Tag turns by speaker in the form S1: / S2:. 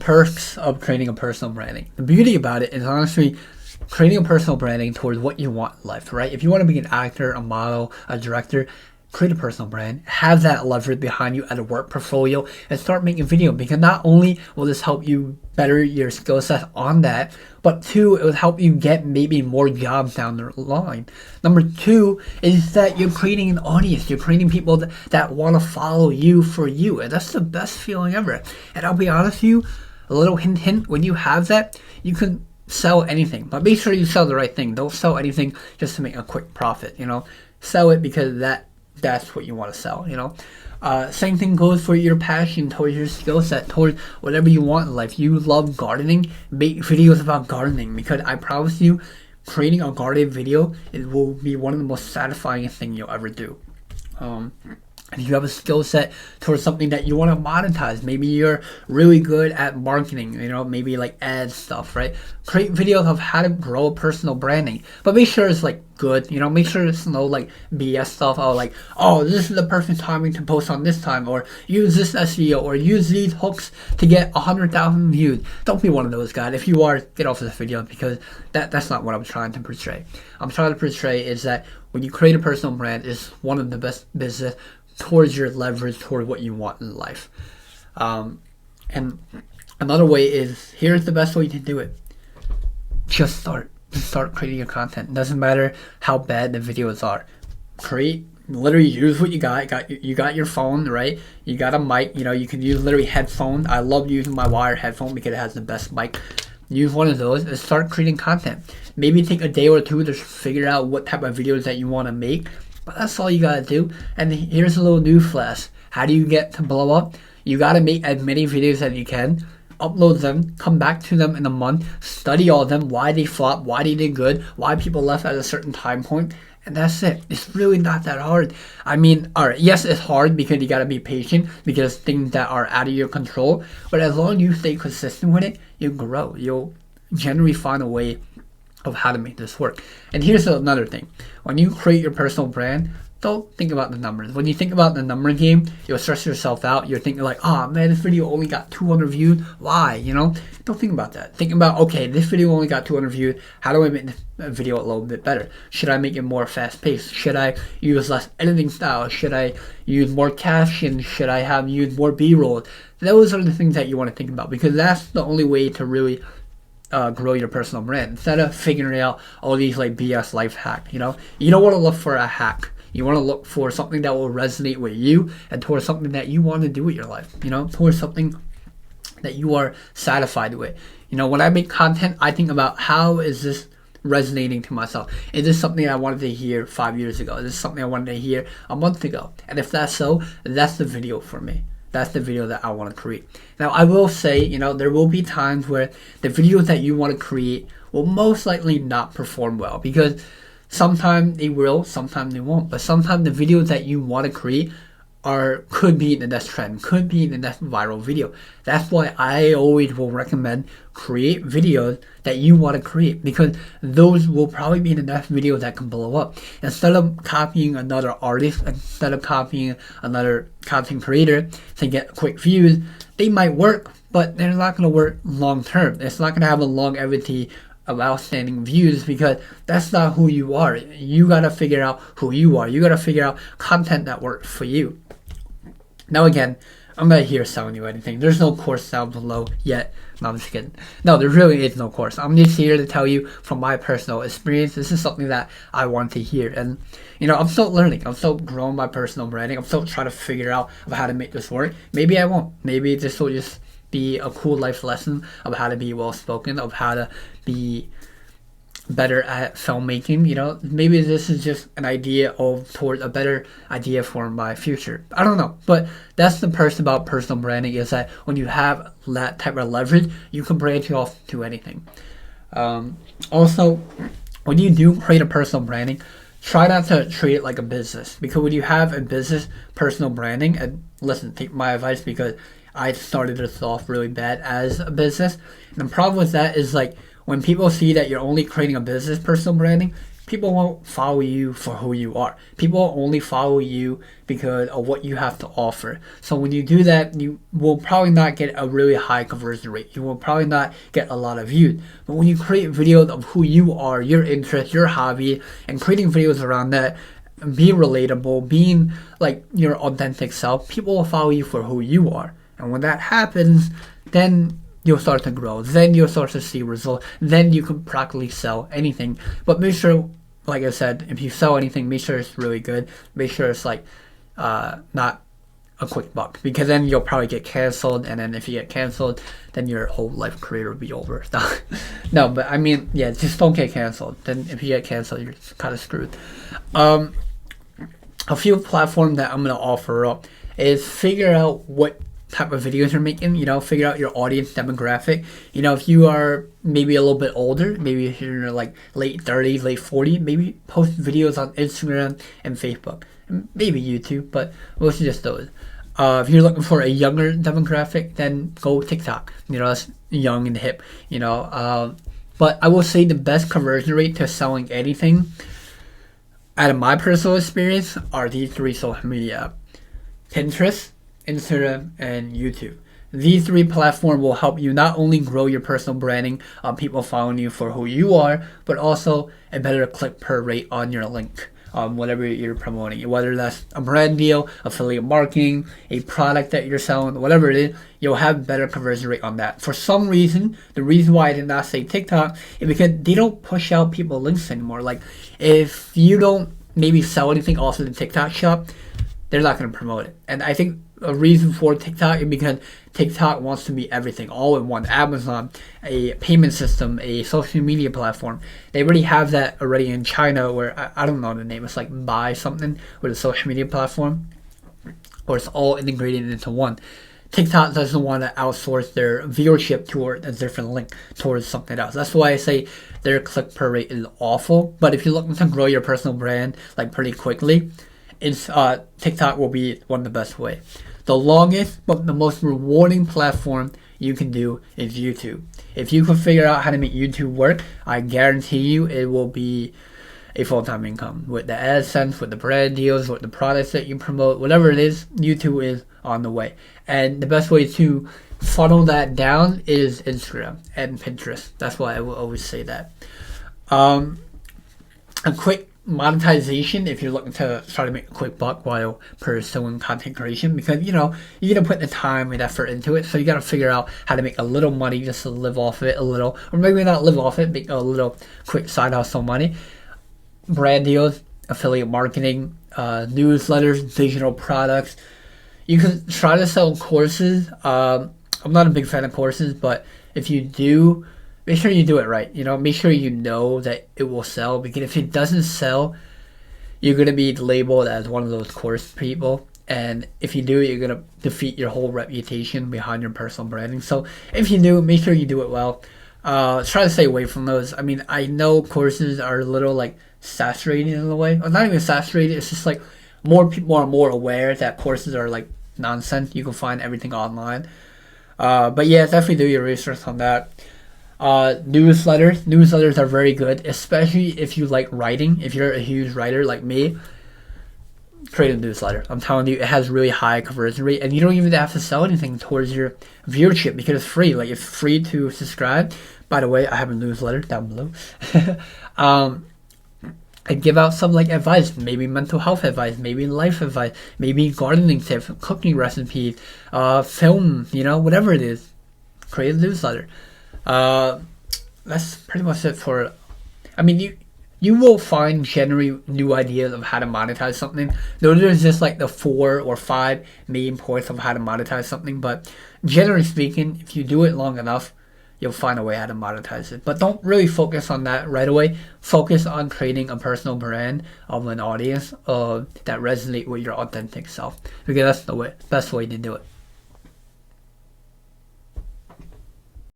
S1: perks of creating a personal branding. The beauty about it is honestly creating a personal branding towards what you want in life, right? If you want to be an actor, a model, a director, create a personal brand, have that leverage behind you at a work portfolio, and start making video, because not only will this help you better your skill set on that, but two, it will help you get maybe more jobs down the line. Number two is that you're creating an audience. You're creating people that want to follow you for you, and that's the best feeling ever. And I'll be honest with you, a little hint, when you have that, you can sell anything, but make sure you sell the right thing. Don't sell anything just to make a quick profit, Sell it because that's what you want to sell, Same thing goes for your passion towards your skill set, towards whatever you want in life. You love gardening, make videos about gardening, because I promise you, creating a garden video, it will be one of the most satisfying things you'll ever do. If you have a skill set towards something that you want to monetize, maybe you're really good at marketing, maybe like ad stuff, right? Create videos of how to grow personal branding, but make sure it's like good, make sure it's no like BS stuff, this is the perfect timing to post on this time, or use this SEO, or use these hooks to get 100,000 views. Don't be one of those guys. If you are, get off this video, because that's not what I'm trying to portray. I'm trying to portray is that when you create a personal brand, it's one of the best business towards your leverage, toward what you want in life. And another way is, here's the best way to do it. Just start creating your content. It doesn't matter how bad the videos are. Literally use what you got. You got your phone, right? You got a mic, you can use literally headphone. I love using my wired headphone because it has the best mic. Use one of those and start creating content. Maybe take a day or two to figure out what type of videos that you want to make. But that's all you gotta do. And here's a little news flash. How do you get to blow up? You gotta make as many videos as you can, upload them, come back to them in a month, study all of them, why they flop, why they did good, why people left at a certain time point, and that's it. It's really not that hard. I mean, alright, yes, it's hard because you gotta be patient, because things that are out of your control, but as long as you stay consistent with it, you'll grow. You'll generally find a way of how to make this work. And here's another thing. When you create your personal brand, don't think about the numbers. When you think about the number game, you'll stress yourself out. You're thinking like, oh man, this video only got 200 views. Why? Don't think about that. Think about, okay, this video only got 200 views. How do I make this video a little bit better? Should I make it more fast paced? Should I use less editing style? Should I use more captions? Should I use more B-roll? Those are the things that you want to think about, because that's the only way to really grow your personal brand, instead of figuring out all these like BS life hack. You don't want to look for a hack. You want to look for something that will resonate with you, and towards something that you want to do with your life, towards something that you are satisfied with. When I make content, I think about, how is this resonating to myself? Is this something I wanted to hear 5 years ago? Is this something I wanted to hear a month ago? And if that's so, that's the video for me. That's the video that I want to create. Now, I will say, there will be times where the videos that you want to create will most likely not perform well, because sometimes they will, sometimes they won't. But sometimes the videos that you want to create could be the next trend, could be the next viral video. That's why I always will recommend create videos that you want to create, because those will probably be the next videos that can blow up. Instead of copying another artist, instead of copying another content creator to get quick views, they might work, but they're not going to work long term. It's not going to have a longevity of outstanding views, because that's not who you are. You got to figure out who you are. You got to figure out content that works for you. Now again, I'm not here selling you anything. There's no course down below yet. No, I'm just kidding. No, there really is no course. I'm just here to tell you from my personal experience. This is something that I want to hear. And, I'm still learning. I'm still growing my personal branding. I'm still trying to figure out how to make this work. Maybe I won't. Maybe this will just be a cool life lesson of how to be well-spoken, of how to be better at filmmaking. Maybe this is just an idea toward a better idea for my future. I don't know, but that's the perk about personal branding, is that when you have that type of leverage, you can branch off to anything. Also, when you do create a personal branding, try not to treat it like a business, because when you have a business personal branding, and listen, take my advice, because I started this off really bad as a business, and the problem with that is, like, when people see that you're only creating a business personal branding, people won't follow you for who you are. People will only follow you because of what you have to offer. So when you do that, you will probably not get a really high conversion rate. You will probably not get a lot of views. But when you create videos of who you are, your interests, your hobby, and creating videos around that, being relatable, being like your authentic self, people will follow you for who you are. And when that happens, then you'll start to grow. Then you'll start to see results. Then you can practically sell anything. But make sure, like I said, if you sell anything, make sure it's really good. Make sure it's like not a quick buck, because then you'll probably get canceled. And then if you get canceled, then your whole life career will be over. No, but I mean, yeah, just don't get canceled. Then if you get canceled, you're kind of screwed. A few platforms that I'm gonna offer up is figure out what type of videos you're making, figure out your audience demographic. If you are maybe a little bit older, maybe if you're like late 30s, late 40s, maybe post videos on Instagram and Facebook, and maybe YouTube, but mostly just those. If you're looking for a younger demographic, then go TikTok. That's young and hip, but I will say the best conversion rate to selling anything, out of my personal experience, are these 3 social media: Pinterest, Instagram, and YouTube. These 3 platforms will help you not only grow your personal branding on people following you for who you are, but also a better click per rate on your link, whatever you're promoting. Whether that's a brand deal, affiliate marketing, a product that you're selling, whatever it is, you'll have better conversion rate on that. For some reason, the reason why I did not say TikTok is because they don't push out people links anymore. Like, if you don't maybe sell anything off of the TikTok shop, they're not going to promote it. And I think a reason for TikTok is because TikTok wants to be everything, all in one. Amazon, a payment system, a social media platform. They already have that already in China, where I don't know the name. It's like Buy something with a social media platform, or it's all integrated into one. TikTok doesn't want to outsource their viewership toward a different link towards something else. That's why I say their click per rate is awful. But if you're looking to grow your personal brand like pretty quickly, TikTok will be one of the best way. The longest but the most rewarding platform you can do is YouTube. If you can figure out how to make YouTube work, I guarantee you it will be a full-time income. With the AdSense, with the brand deals, with the products that you promote, whatever it is, YouTube is on the way. And the best way to funnel that down is Instagram and Pinterest. That's why I will always say that. A quick monetization, if you're looking to try to make a quick buck while pursuing content creation, because you're gonna put the time and effort into it, so you gotta figure out how to make a little money just to live off it a little, or maybe not live off it, make a little quick side hustle money. Brand deals, affiliate marketing, newsletters, digital products. You can try to sell courses. I'm not a big fan of courses, but if you do, make sure you do it right. Make sure you know that it will sell, because if it doesn't sell, you're going to be labeled as one of those course people. And if you do, you're going to defeat your whole reputation behind your personal branding. So if you do, make sure you do it well. Try to stay away from those. I mean, I know courses are a little like saturated in a way. Or not even saturated, it's just like more people are more aware that courses are like nonsense. You can find everything online. But yeah, definitely do your research on that. Newsletters are very good, especially if you like writing. If you're a huge writer like me, create a newsletter. I'm telling you, it has really high conversion rate, and you don't even have to sell anything towards your viewership because it's free. Like, it's free to subscribe. By the way, I have a newsletter down below. I give out some like advice, maybe mental health advice, maybe life advice, maybe gardening tips, cooking recipes, film, whatever it is. Create a newsletter. That's pretty much it for. I mean, you will find generally new ideas of how to monetize something. Those are just like the 4 or 5 main points of how to monetize something. But generally speaking, if you do it long enough, you'll find a way how to monetize it. But don't really focus on that right away. Focus on creating a personal brand of an audience that resonate with your authentic self, because that's the best way to do it.